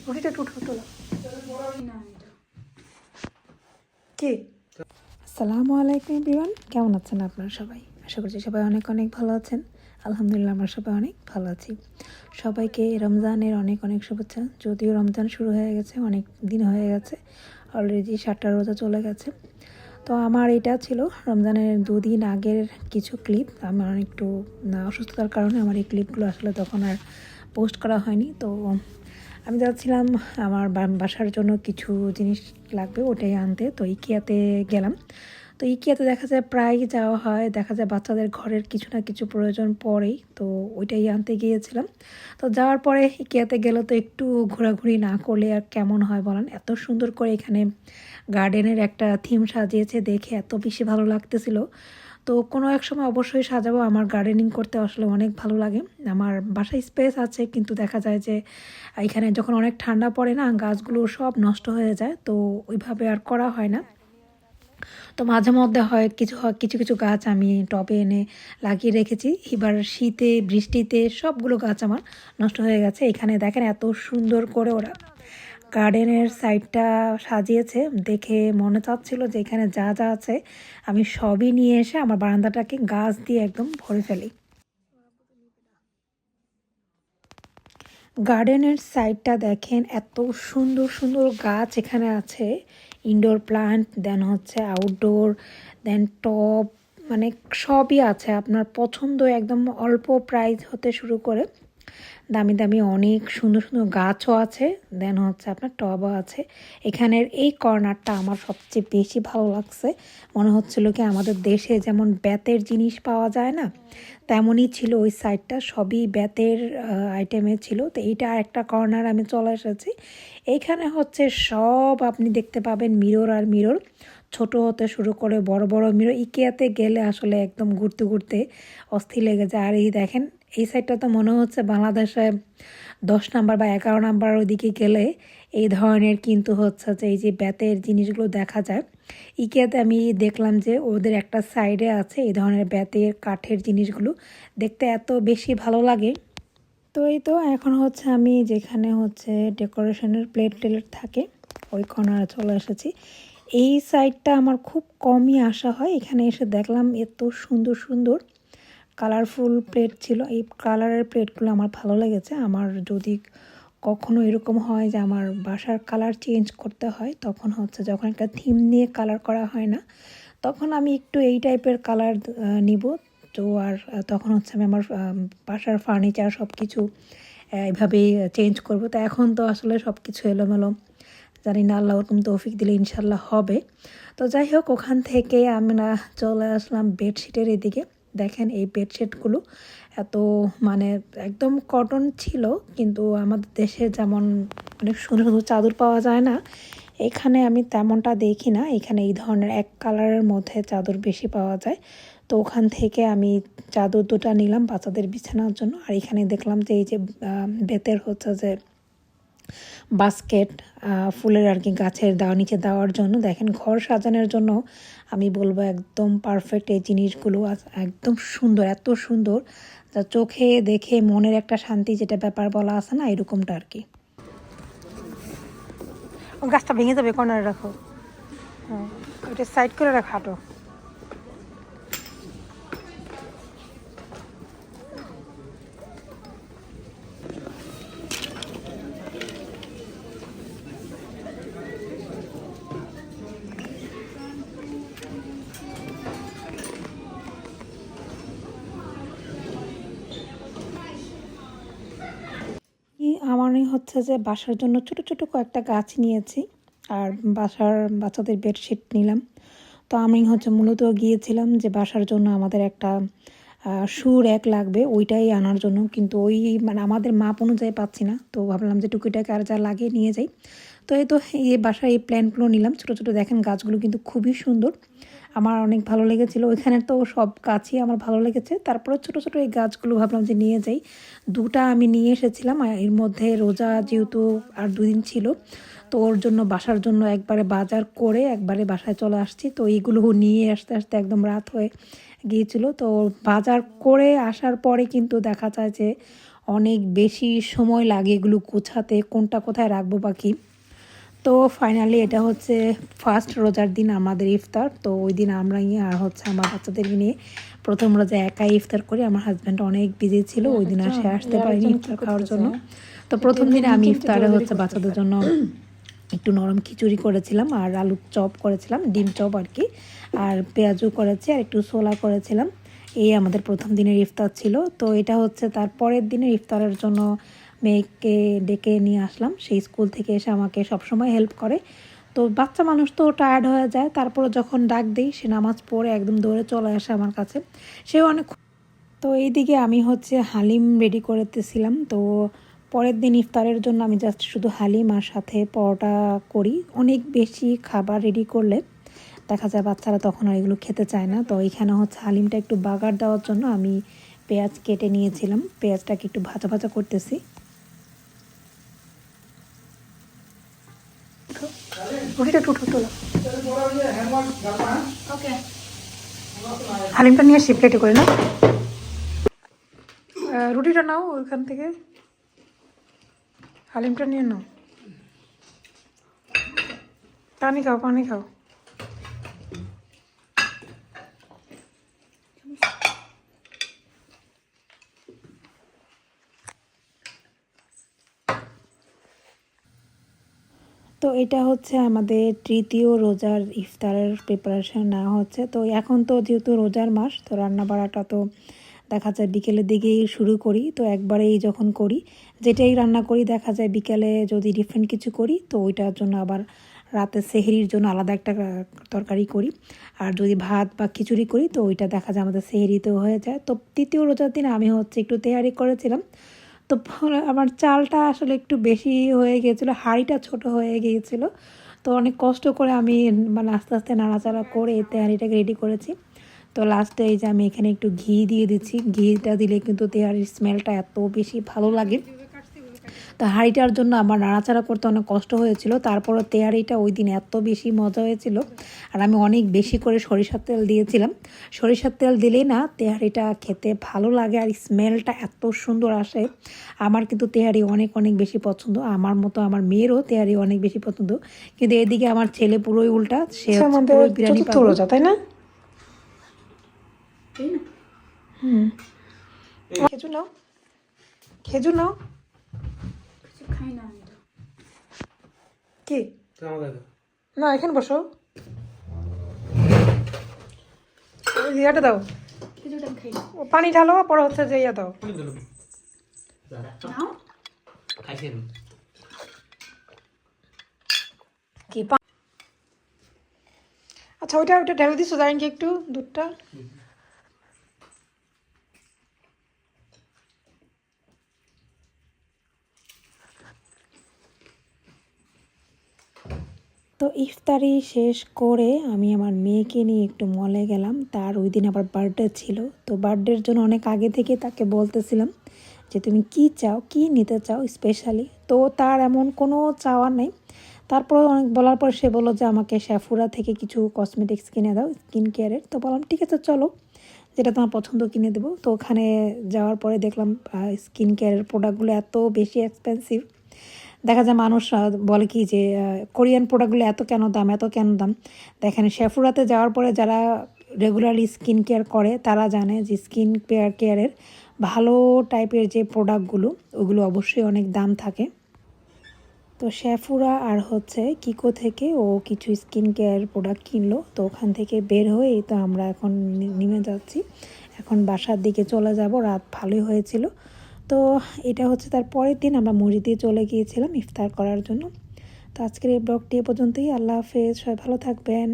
রুটিটা একটু তোলা কি। আসসালামু আলাইকুম এভরিওয়ান, কেমন আছেন আপনারা সবাই? আশা করছি সবাই অনেক অনেক ভালো আছেন। আলহামদুলিল্লাহ আমরা সবাই অনেক ভালো আছি। সবাইকে রমজানের অনেক অনেক শুভেচ্ছা। যদিও রমজান শুরু হয়ে গেছে, অনেক দিন হয়ে গেছে, অলরেডি 7টা রোজা চলে গেছে। তো আমার এটা ছিল রমজানের 2 দিন আগের কিছু ক্লিপ। আমার একটু অসুস্থতার কারণে আমার এই ক্লিপগুলো আসলে তখন আর পোস্ট করা হয়নি। তো আমি যাচ্ছিলাম আমার বাসার জন্য কিছু জিনিস লাগবে ওটাই আনতে। তো ইকিয়াতে গেলাম। তো ইকিয়াতে দেখা যায় প্রায় যাওয়া হয়, দেখা যায় বাচ্চাদের ঘরের কিছু না কিছু প্রয়োজন পড়েই, তো ওইটাই আনতে গিয়েছিলাম। তো যাওয়ার পরে ইকিয়াতে গেলে তো একটু ঘোরাঘুরি না করলে আর কেমন হয় বলেন। এত সুন্দর করে এখানে গার্ডেনের একটা থিম সাজিয়েছে, দেখে এত বেশি ভালো লাগতেছিল। তো কোনো এক সময় অবশ্যই সাজাবো। আমার গার্ডেনিং করতে আসলে অনেক ভালো লাগে। আমার বাসায় স্পেস আছে, কিন্তু দেখা যায় যে এখানে যখন অনেক ঠান্ডা পড়ে না, গাছগুলো সব নষ্ট হয়ে যায়, তো ওইভাবে আর করা হয় না। তো মাঝে মধ্যে হয় কিছু কিছু গাছ আমি টবে এনে লাগিয়ে রেখেছি। এবার শীতে বৃষ্টিতে সবগুলো গাছ আমার নষ্ট হয়ে গেছে। এখানে দেখেন এত সুন্দর করে ওরা গার্ডেনের সাইডটা সাজিয়েছে, দেখে মনে চাচ্ছিল যে এখানে যা যা আছে আমি সবই নিয়ে এসে আমার বারান্দাটাকে গাছ দিয়ে একদম ভরে ফেলি। গার্ডেনের সাইডটা দেখেন এত সুন্দর সুন্দর গাছ এখানে আছে। ইনডোর প্লান্ট, দেন হচ্ছে আউটডোর, দেন টব, মানে সবই আছে আপনার পছন্দ। একদম অল্প প্রাইস হতে শুরু করে দামি দামি অনেক সুন্দর সুন্দর গাছও আছে, দেন হচ্ছে আপনার টবও আছে। এখানের এই কর্নারটা আমার সবচেয়ে বেশি ভালো লাগছে। মনে হচ্ছিল কি আমাদের দেশে যেমন বেতের জিনিস পাওয়া যায় না, তেমনই ছিল ওই সাইডটা, সবই বেতের আইটেমে ছিল। তো এইটা একটা কর্নার আমি চলে এসেছি। এইখানে হচ্ছে সব আপনি দেখতে পাবেন মিরর আর মিরর, ছোট হতে শুরু করে বড় বড় মিরর। ইকেয়াতে গেলে আসলে একদম ঘুরতে ঘুরতে অস্থির লেগে যায়। আর এই দেখেন এই সাইডটা তো মনে হচ্ছে বাংলাদেশে 10 নাম্বার বা 11 নাম্বার ওইদিকে গেলে এই ধরনের কিন্তু হচ্ছে যে এই যে বেতের জিনিসগুলো দেখা যায়। ইকেয়াতে আমি দেখলাম যে ওদের একটা সাইডে আছে এই ধরনের বেতের কাঠের জিনিসগুলো, দেখতে এত বেশি ভালো লাগে। তো এই তো এখন হচ্ছে আমি যেখানে হচ্ছে ডেকোরেশনের প্লেট টেলেট থাকে ওই কর্নারে চলে এসেছি। এই সাইডটা আমার খুব কমই আসা হয়, এখানে এসে দেখলাম এত সুন্দর সুন্দর কালারফুল প্লেট ছিল। এই কালারের প্লেটগুলো আমার ভালো লেগেছে। আমার যদি কখনো এরকম হয় যে আমার বাসার কালার চেঞ্জ করতে হয়, তখন হচ্ছে যখন একটা থিম নিয়ে কালার করা হয় না, তখন আমি একটু এই টাইপের কালার নিব। তো আর তখন হচ্ছে আমি আমার বাসার ফার্নিচার সব কিছু এভাবেই চেঞ্জ করব। তো এখন তো আসলে সব কিছু এলোমেলো, জানি না, আল্লাহ ওরকম তৌফিক দিলে ইনশাল্লাহ হবে। তো যাই হোক, ওখান থেকে আমরা চলে আসলাম বেডশিটের এদিকে। দেখেন এই বেডশিটগুলো এত মানে একদম কটন ছিল, কিন্তু আমাদের দেশে যেমন অনেক সুন্দর সুন্দর চাদর পাওয়া যায় না, এখানে আমি তেমনটা দেখি না। এখানে এই ধরনের এক কালারের মধ্যে চাদর বেশি পাওয়া যায়। তো ওখান থেকে আমি চাদর দুটো নিলাম বাচ্চাদের বিছানার জন্য। আর এখানে দেখলাম যে এই যে বেতের হচ্ছে যে বাস্কেট, ফুলের আর কি, গাছের নিচে দেওয়ার জন্য। দেখেন ঘর সাজানোর জন্য আমি বলবো একদম পারফেক্ট এই জিনিসগুলো। একদম সুন্দর, এত সুন্দর যা চোখে দেখে মনের একটা শান্তি যেটা ব্যাপার বলা আছে না, এরকমটা আর কি। ও গাছটা ভেঙে যাবে, কর্নারে রাখো। হ্যাঁ, ওইটা সাইড করে রাখো, হাঁটো। আমারই হচ্ছে যে বাসার জন্য ছোট ছোট কয়েকটা গাছ নিয়েছি, আর বাসার বাচ্চাদের বেডশিট নিলাম। তো আমি হচ্ছে মূলত গিয়েছিলাম যে বাসার জন্য আমাদের একটা শু র্যাক লাগবে, ওইটাই আনার জন্য। কিন্তু ওই মানে আমাদের মাপ অনুযায়ী পাচ্ছি না, তো ভাবলাম যে টুকিটাকে আর যা লাগে নিয়ে যাই। তো এই তো এই বাসার এই প্ল্যান্টগুলো নিলাম, ছোটো ছোটো। দেখেন গাছগুলো কিন্তু খুবই সুন্দর, আমার অনেক ভালো লেগেছিলো। ওইখানে তো সব গাছই আমার ভালো লেগেছে, তারপরে ছোটো ছোটো এই গাছগুলো ভাবলাম যে নিয়ে যাই। দুটা আমি নিয়ে এসেছিলাম, আর এর মধ্যে রোজা যেহেতু আর 2 দিন ছিল, তো ওর জন্য বাসার জন্য একবারে বাজার করে একবারে বাসায় চলে আসছি। তো এইগুলো নিয়ে আসতে আসতে একদম রাত হয়ে গিয়েছিল। তো বাজার করে আসার পরে কিন্তু দেখা যায় যে অনেক বেশি সময় লাগে এগুলো গোছাতে, কোনটা কোথায় রাখবো বা কী। তো ফাইনালি এটা হচ্ছে ফার্স্ট রোজার দিন আমাদের ইফতার। তো ওই দিন আমরাই আর হচ্ছে আমার বাচ্চাদেরকে নিয়ে প্রথম রোজা একাই ইফতার করি। আমার হাজব্যান্ড অনেক বিজি ছিল, ওই দিন আর সে আসতে পারেনি ইফতার খাওয়ার জন্য। তো প্রথম দিনে আমি ইফতারে হচ্ছে বাচ্চাদের জন্য একটু নরম খিচুড়ি করেছিলাম আর আলুর চপ করেছিলাম, ডিম চপ আর কি, আর পেঁয়াজও করেছি আর একটু ছোলা করেছিলাম। এই আমাদের প্রথম দিনের ইফতার ছিল। তো এটা হচ্ছে তার পরের দিনের ইফতারের জন্য মেয়েকে ডেকে নিয়ে আসলাম। সেই স্কুল থেকে এসে আমাকে সবসময় হেল্প করে। তো বাচ্চা মানুষ তো টায়ার্ড হয়ে যায়, তারপরে যখন ডাক দিই সে নামাজ পড়ে একদম দৌড়ে চলে আসে আমার কাছে, সেও অনেক। তো এইদিকে আমি হচ্ছে হালিম রেডি করতেছিলাম। তো পরের দিন ইফতারের জন্য আমি জাস্ট শুধু হালিম আর সাথে পরোটা করি। অনেক বেশি খাবার রেডি করলে দেখা যায় বাচ্চারা তখন আর এগুলো খেতে চায় না। তো এখানে হচ্ছে হালিমটা একটু বাগার দেওয়ার জন্য আমি পেঁয়াজ কেটে নিয়েছিলাম, পেঁয়াজটাকে একটু ভাজা ভাজা করতেছি। হালিমটা নিয়ে প্লেটে করে না, রুটিটা নাও ওইখান থেকে, হালিমটা নিয়ে নাও। পানি খাও, পানি খাও। তো এটা হচ্ছে আমাদের তৃতীয় রোজার ইফতারের প্রিপারেশন নেওয়া হচ্ছে। তো এখন তো যেহেতু রোজার মাস, তো রান্না বাড়াটা তো দেখা যায় বিকেলের দিকেই শুরু করি। তো একবারেই যখন করি, যেটাই রান্না করি দেখা যায় বিকেলে যদি ডিফারেন্ট কিছু করি তো ওইটার জন্য আবার রাতে সেহরির জন্য আলাদা একটা তরকারি করি। আর যদি ভাত বা খিচুড়ি করি তো ওইটা দেখা যায় আমাদের সেহরিতেও হয়ে যায়। তো তৃতীয় রোজার দিন আমি হচ্ছে একটু তেয়ারি করেছিলাম। তো আমার চালটা আসলে একটু বেশি হয়ে গিয়েছিলো, হাঁড়িটা ছোট হয়ে গিয়েছিলো। তো অনেক কষ্ট করে আমি মানে আস্তে আস্তে নাড়াচাড়া করে তেহারিটাকে রেডি করেছি। তো লাস্টে এই যে আমি এখানে একটু ঘি দিয়ে দিচ্ছি, ঘিটা দিলে কিন্তু তেহারির স্মেলটা এত বেশি ভালো লাগে। তো হাঁড়িটার জন্য আমার নাড়াচাড়া করতে অনেক কষ্ট হয়েছিল, তারপরও তেহারিটা ওই দিন এত বেশি মজা হয়েছিল। আর আমি অনেক বেশি করে সরিষার তেল দিয়েছিলাম। সরিষার তেল দিলেই না তেহারিটা খেতে ভালো লাগে আর স্মেলটা এত সুন্দর আসে। আমার কিন্তু তেহারি অনেক অনেক বেশি পছন্দ, আমার মতো আমার মেয়েরও তেহারি অনেক বেশি পছন্দ। কিন্তু এদিকে আমার ছেলে পুরোই উল্টা, সে পুরোই বিরিয়ানি পাগল, তাই না? খেজুর নাও, খেজুর নাও। কি না এখানে বসো, ইয়াটা দাও, পানি ঢালো, পরে হচ্ছে যে ইয়া দাও। কি আচ্ছা ওইটা ওইটা ঢেলে দিছো, জানেন কি একটু দুধটা। তো ইফতারি শেষ করে আমি আমার মেয়েকে নিয়ে একটু মলে গেলাম। তার ওই দিন আবার বার্থডে ছিল। তো বার্থডের জন্য অনেক আগে থেকে তাকে বলতেছিলাম যে তুমি কি চাও, কি নিতে চাও স্পেশালি। তো তার এমন কোনো চাওয়া নেই, তারপর অনেক বলার পর সে বললো যে আমাকে শেফুরা থেকে কিছু কসমেটিক্স কিনে দাও, স্কিন কেয়ারের। তো বললাম ঠিক আছে চলো, যেটা তোমার পছন্দ কিনে দেবো। তো ওখানে যাওয়ার পরে দেখলাম স্কিন কেয়ারের প্রোডাক্টগুলো এত বেশি এক্সপেন্সিভ। দেখা যায় মানুষ বলে কি যে কোরিয়ান প্রোডাক্টগুলো এত কেন দাম, এত কেন দাম। দেখেন শেফুরাতে যাওয়ার পরে যারা রেগুলারলি স্কিন কেয়ার করে তারা জানে যে স্কিন কেয়ারের ভালো টাইপের যে প্রোডাক্টগুলো ওগুলো অবশ্যই অনেক দাম থাকে। তো শেফুরা আর হচ্ছে কিকো থেকে ও কিছু স্কিন কেয়ার প্রোডাক্ট কিনলো। তো ওখান থেকে বের হয়ে তো আমরা এখন নেমে যাচ্ছি, এখন বাসার দিকে চলে যাব। রাত ভালোই হয়েছিল। তো এটা হচ্ছে তার পরের দিন আমরা মসজিদে চলে গিয়েছিলাম ইফতার করার জন্য। তো আজকের এই ব্লগটি এ পর্যন্তই। আল্লাহ হাফেজ, সবাই ভালো থাকবেন।